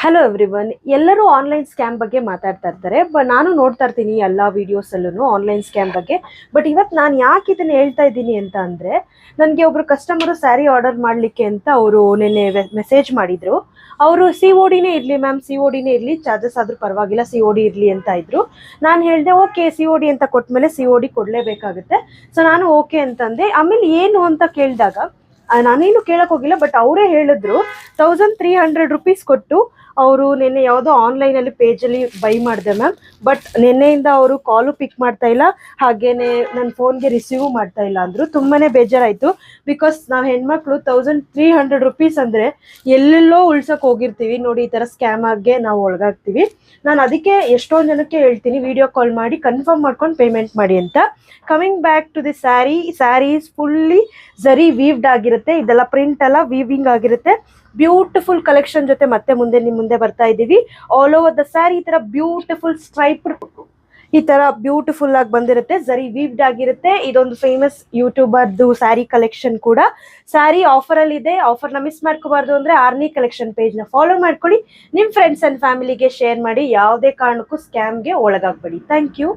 Hello everyone. ಎಲ್ಲರೂ online scam ಬಗ್ಗೆ ಮಾತಾಡ್ತಾ ಇರ್ತಾರೆ. ನಾನು ನೋಡ್ತಾ ಇರ್ತೀನಿ ಎಲ್ಲ ವಿಡಿಯೋಸಲ್ಲೂ ಆನ್ಲೈನ್ ಸ್ಕ್ಯಾಮ್ ಬಗ್ಗೆ. ಬಟ್ ಇವತ್ತು ನಾನು ಯಾಕೆ ಇದನ್ನು ಹೇಳ್ತಾ ಇದ್ದೀನಿ ಅಂತ ಅಂದರೆ, ನನಗೆ ಒಬ್ಬರು ಕಸ್ಟಮರು ಸ್ಯಾರಿ ಆರ್ಡರ್ ಮಾಡಲಿಕ್ಕೆ ಅಂತ ಅವರು ನಿನ್ನೆ ಮೆಸೇಜ್ ಮಾಡಿದರು. ಅವರು CODನೇ ಇರಲಿ ಮ್ಯಾಮ್, CODನೇ ಇರಲಿ, ಚಾರ್ಜಸ್ ಆದರೂ ಪರವಾಗಿಲ್ಲ, COD ಇರಲಿ ಅಂತ ಇದ್ದರು. ನಾನು ಹೇಳಿದೆ ಓಕೆ COD ಅಂತ ಕೊಟ್ಟ ಮೇಲೆ COD ಕೊಡಲೇಬೇಕಾಗುತ್ತೆ. ಸೊ ನಾನು ಓಕೆ ಅಂತಂದೆ. ಆಮೇಲೆ ಏನು ಅಂತ ಕೇಳಿದಾಗ ನಾನೇನು ಕೇಳಕ್ಕೆ ಹೋಗಿಲ್ಲ, ಬಟ್ ಅವರೇ ಹೇಳಿದ್ರು 1300 ರುಪೀಸ್ ಕೊಟ್ಟು ಅವರು ನಿನ್ನೆ ಯಾವುದೋ ಆನ್ಲೈನಲ್ಲಿ ಪೇಜಲ್ಲಿ ಬೈ ಮಾಡಿದೆ ಮ್ಯಾಮ್. ಬಟ್ ನಿನ್ನೆಯಿಂದ ಅವರು ಕಾಲು ಪಿಕ್ ಮಾಡ್ತಾ ಇಲ್ಲ, ಹಾಗೇನೆ ನನ್ನ ಫೋನ್ಗೆ ರಿಸೀವ್ ಮಾಡ್ತಾ ಇಲ್ಲ ಅಂದರು. ತುಂಬಾ ಬೇಜಾರಾಯಿತು. ಬಿಕಾಸ್ ನಾವು ಹೆಣ್ಮಕ್ಳು 1300 ರುಪೀಸ್ ಅಂದರೆ ಎಲ್ಲೆಲ್ಲೋ ಉಳ್ಸೋಕೆ ಹೋಗಿರ್ತೀವಿ ನೋಡಿ, ಈ ಥರ ಸ್ಕ್ಯಾಮಾಗೆ ನಾವು ಒಳಗಾಗ್ತೀವಿ. ನಾನು ಅದಕ್ಕೆ ಎಷ್ಟೊಂದು ಜನಕ್ಕೆ ಹೇಳ್ತೀನಿ, ವಿಡಿಯೋ ಕಾಲ್ ಮಾಡಿ ಕನ್ಫರ್ಮ್ ಮಾಡ್ಕೊಂಡು ಪೇಮೆಂಟ್ ಮಾಡಿ ಅಂತ. Coming back to the sari is fully zari weaved ಆಗಿರುತ್ತೆ. ಇದೆಲ್ಲ ಪ್ರಿಂಟ್ ಎಲ್ಲ ವೀವಿಂಗ್ ಆಗಿರುತ್ತೆ. ಬ್ಯೂಟಿಫುಲ್ ಕಲೆಕ್ಷನ್ ಜೊತೆ ಮತ್ತೆ ನಿಮ್ಮ ಮುಂದೆ ಬರ್ತಾ ಇದ್ದೀವಿ. ಆಲ್ ಓವರ್ ದ ಸ್ಯಾರಿ ಈ ತರ ಬ್ಯೂಟಿಫುಲ್ ಸ್ಟ್ರೈಪ್ಡ್, ಈ ತರ ಬ್ಯೂಟಿಫುಲ್ ಆಗಿ ಬಂದಿರುತ್ತೆ, ಝರಿ ವೀವ್ಡ್ ಆಗಿರುತ್ತೆ. ಇದೊಂದು ಫೇಮಸ್ ಯೂಟ್ಯೂಬರ್ದು ಸ್ಯಾರಿ ಕಲೆಕ್ಷನ್ ಕೂಡ. ಸ್ಯಾರಿ ಆಫರ್ ಅಲ್ಲಿ ಇದೆ. ಆಫರ್ನ ಮಿಸ್ ಮಾಡ್ಕೋಬಾರ್ದು ಅಂದ್ರೆ ಆರ್ನಿ ಕಲೆಕ್ಷನ್ ಪೇಜ್ನ ಫಾಲೋ ಮಾಡ್ಕೊಳ್ಳಿ. ನಿಮ್ಮ ಫ್ರೆಂಡ್ಸ್ ಅಂಡ್ ಫ್ಯಾಮಿಲಿಗೆ ಶೇರ್ ಮಾಡಿ. ಯಾವುದೇ ಕಾರಣಕ್ಕೂ ಸ್ಕ್ಯಾಮ್ಗೆ ಒಳಗಾಗಬೇಡಿ. Thank you.